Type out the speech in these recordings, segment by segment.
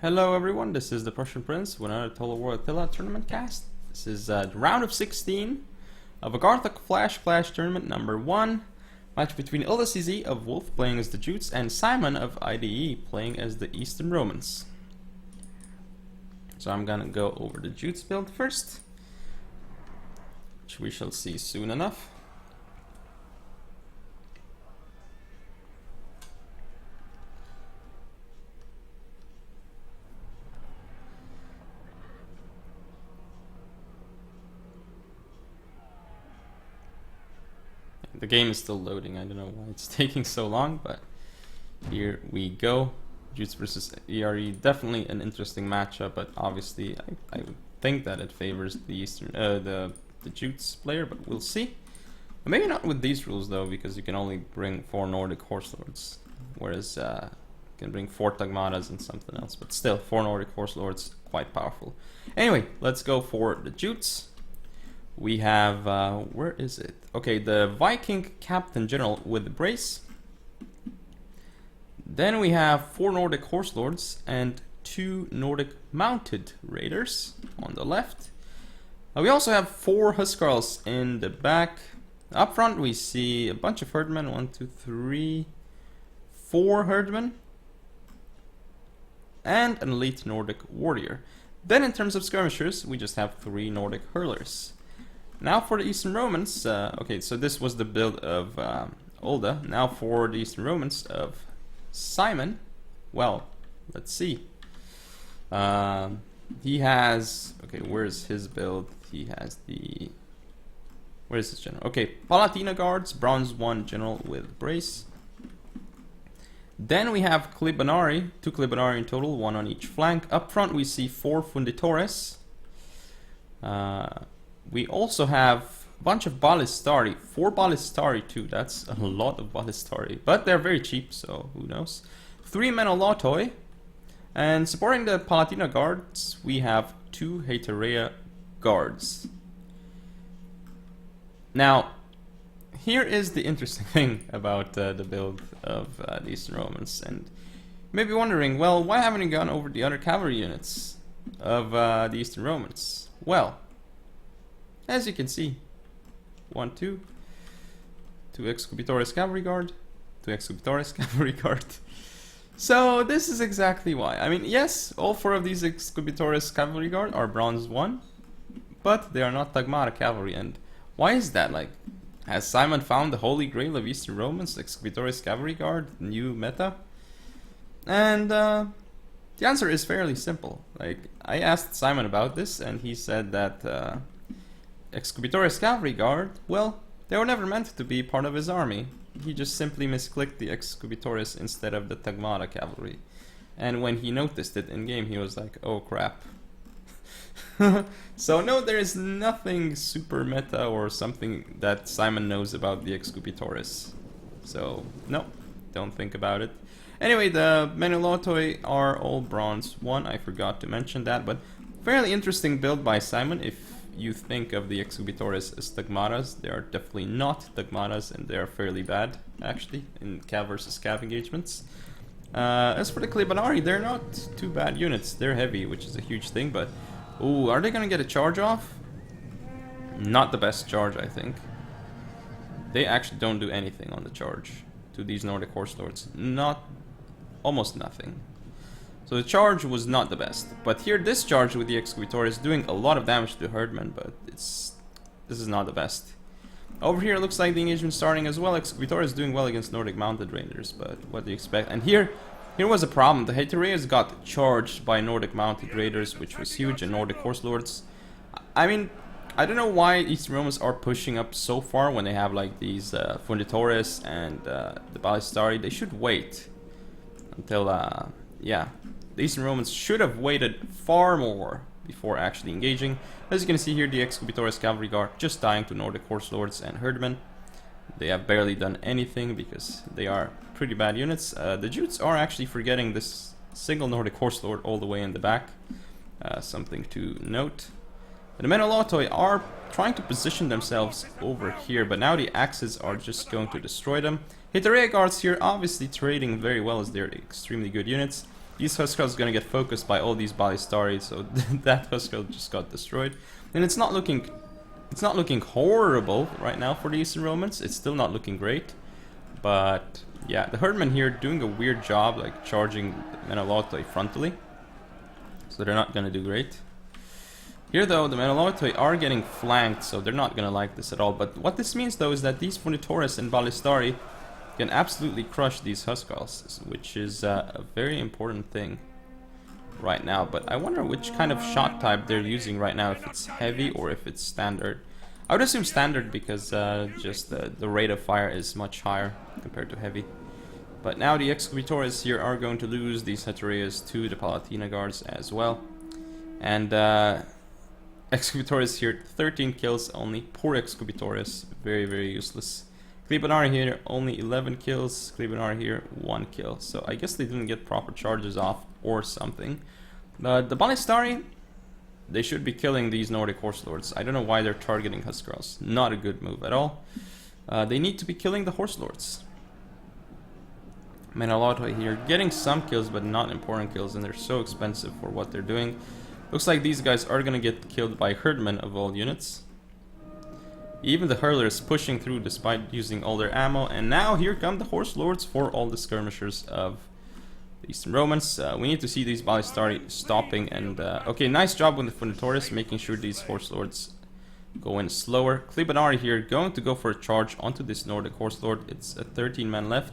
Hello everyone, this is the Prussian Prince with another Total War Attila tournament cast. This is the round of 16 of Agartha Flash Clash Tournament number 1. Match between uldaCZ of Wolf playing as the Jutes and Simon of IDE playing as the Eastern Romans. So I'm gonna go over the Jutes build first, which we shall see soon enough. The game is still loading, I don't know why it's taking so long, but here we go. Jutes versus ERE, definitely an interesting matchup, but obviously I would think that it favors the Eastern, the Jutes player, but we'll see. Maybe not with these rules though, because you can only bring 4 Nordic Horse Lords, whereas you can bring 4 Tagmaras and something else, but still 4 Nordic Horse Lords, quite powerful. Anyway, let's go for the Jutes. We have, where is it? Okay, the Viking Captain General with the Brace. Then we have 4 Nordic Horse Lords and 2 Nordic Mounted Raiders on the left. We also have 4 Huskarls in the back. Up front we see a bunch of Herdmen, 1, 2, 3, 4 Herdmen. And an Elite Nordic Warrior. Then in terms of skirmishers, we just have 3 Nordic Hurlers. Now for the Eastern Romans, okay, so this was the build of Ulda. Now for the Eastern Romans of Simon, well, let's see. He has, okay, where's his build? He has the, where's his general? Okay, Palatina Guards, Bronze 1 General with Brace. Then we have Clibanari, 2 Clibanari in total, 1 on each flank. Up front we see 4 Funditores. We also have a bunch of Ballistari, 4 Ballistari too, that's a lot of Ballistari, but they're very cheap, so who knows. 3 Menolotoi, and supporting the Palatina Guards, we have 2 Heterea Guards. Now, here is the interesting thing about the build of the Eastern Romans, and you may be wondering, well, why haven't you gone over the other cavalry units of the Eastern Romans? Well, as you can see, 1, 2 Excubitores Cavalry Guard, 2 Excubitores Cavalry Guard. So this is exactly why. I mean, yes, all 4 of these Excubitores Cavalry Guard are Bronze 1, but they are not Tagmara Cavalry. And why is that? Like, has Simon found the holy grail of Eastern Romans, Excubitores Cavalry Guard, new meta? And the answer is fairly simple. Like, I asked Simon about this, and he said that Excubitores Cavalry Guard, well, they were never meant to be part of his army. He just simply misclicked the Excubitores instead of the Tagmara Cavalry. And when he noticed it in game, he was like, oh crap. So no, there is nothing super meta or something that Simon knows about the Excubitores. So no, don't think about it. Anyway, the Menolotoi are all Bronze 1, I forgot to mention that, but fairly interesting build by Simon. If you think of the Excubitores as Tagmaras, they are definitely not Tagmaras, and they are fairly bad, actually, in Cav versus Cav engagements. As for the Clibanari, they're not too bad units. They're heavy, which is a huge thing, but ooh, are they gonna get a charge off? Not the best charge, I think. They actually don't do anything on the charge to these Nordic Horse Lords. Almost nothing. So the charge was not the best, but here this charge with the Excubitore is doing a lot of damage to Herdmen, but this is not the best. Over here it looks like the engagement starting as well. Excubitore is doing well against Nordic Mounted Raiders, but what do you expect? And here was a problem. The Hetereas got charged by Nordic Mounted Raiders, which was huge, and Nordic Horse Lords. I mean, I don't know why Eastern Romans are pushing up so far when they have like these Funditores and the Ballistari. They should wait until, yeah. The Eastern Romans should have waited far more before actually engaging. As you can see here, the Excubitores Cavalry Guard just dying to Nordic Horse Lords and Herdmen. They have barely done anything because they are pretty bad units. The Jutes are actually forgetting this single Nordic Horse Lord all the way in the back. Something to note. The Menolotoi are trying to position themselves over here, but now the axes are just going to destroy them. Heterea Guards here obviously trading very well as they're extremely good units. These Huskarls gonna get focused by all these Ballistari, so that Huskarl just got destroyed. And it's not looking horrible right now for the Eastern Romans. It's still not looking great. But yeah, the Herdmen here doing a weird job, like charging Menelotoi frontally. So they're not gonna do great. Here though, the Menelotoi are getting flanked, so they're not gonna like this at all. But what this means though is that these Funitoris and Ballistari can absolutely crush these Huskarls, which is a very important thing right now. But I wonder which kind of shot type they're using right now, if it's heavy or if it's standard. I would assume standard because just the rate of fire is much higher compared to heavy. But now the Excubitores here are going to lose these Hetereas to the Palatina Guards as well. And Excubitores here, 13 kills only. Poor Excubitores, very, very useless. Klibanari here, only 11 kills. Klibanari here, 1 kill. So I guess they didn't get proper charges off or something. The Ballistari, they should be killing these Nordic Horse Lords. I don't know why they're targeting Huskarls. Not a good move at all. They need to be killing the Horse Lords. Menelotoi here, getting some kills but not important kills, and they're so expensive for what they're doing. Looks like these guys are gonna get killed by Herdmen of all units. Even the Hurlers pushing through despite using all their ammo, and now here come the Horse Lords for all the skirmishers of the Eastern Romans. We need to see these Ballistari stopping, and okay, nice job with the Funitoris, making sure these Horse Lords go in slower. Klibanari here going to go for a charge onto this Nordic Horse Lord. It's a 13 man left.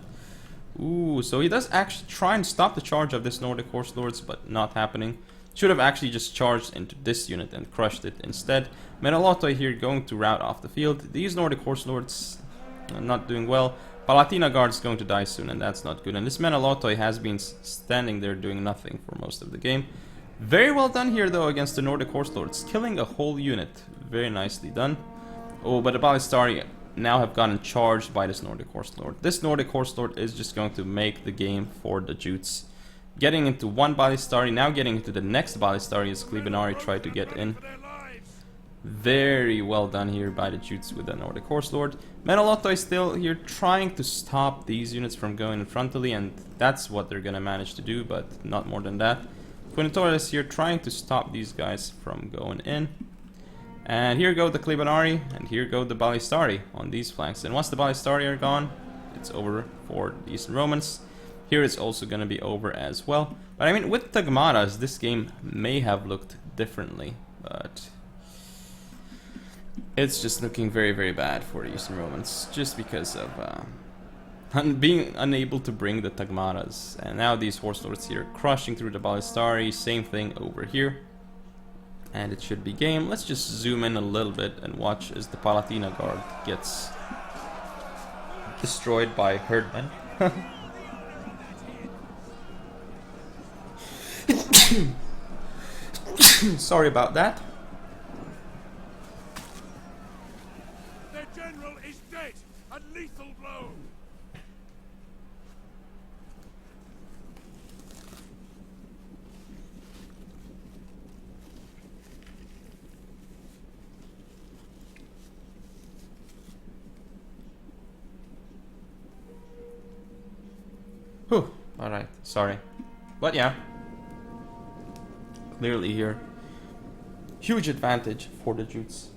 Ooh, so he does actually try and stop the charge of this Nordic Horse Lords, but not happening. Should have actually just charged into this unit and crushed it instead. Menelotoi here going to rout off the field. These Nordic Horse Lords are not doing well. Palatina Guard is going to die soon, and that's not good. And this Menelotoi has been standing there doing nothing for most of the game. Very well done here though against the Nordic Horse Lords, killing a whole unit. Very nicely done. Oh, but the Ballistari now have gotten charged by this Nordic Horse Lord. This Nordic Horse Lord is just going to make the game for the Jutes. Getting into one Ballistari, now getting into the next Ballistari as Klibanari tried to get in. Very well done here by the Jutes with the Nordic Horse Lord. Menelotoi still here trying to stop these units from going in frontally, and that's what they're gonna manage to do, but not more than that. Funitoris here trying to stop these guys from going in. And here go the Klibanari, and here go the Ballistari on these flanks. And once the Ballistari are gone, it's over for the Eastern Romans. Here it's also going to be over as well. But I mean, with Tagmaras, this game may have looked differently, but it's just looking very, very bad for the Eastern Romans, just because of being unable to bring the Tagmaras. And now these Horse Lords here crushing through the Ballistari, same thing over here. And it should be game. Let's just zoom in a little bit and watch as the Palatina Guard gets destroyed by Herdmen. Sorry about that. Their general is dead. A lethal blow. Whew. Alright, sorry. But yeah. Clearly here. Huge advantage for the Jutes.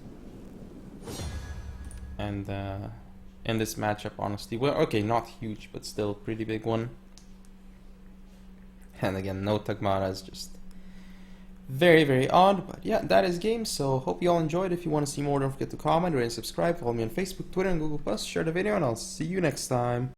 And in this matchup, honestly. Well, okay, not huge, but still pretty big one. And again, no Tagmaras, just very, very odd. But yeah, that is game. So hope you all enjoyed. If you want to see more, don't forget to comment, rate, and subscribe. Follow me on Facebook, Twitter, and Google+. Share the video, and I'll see you next time.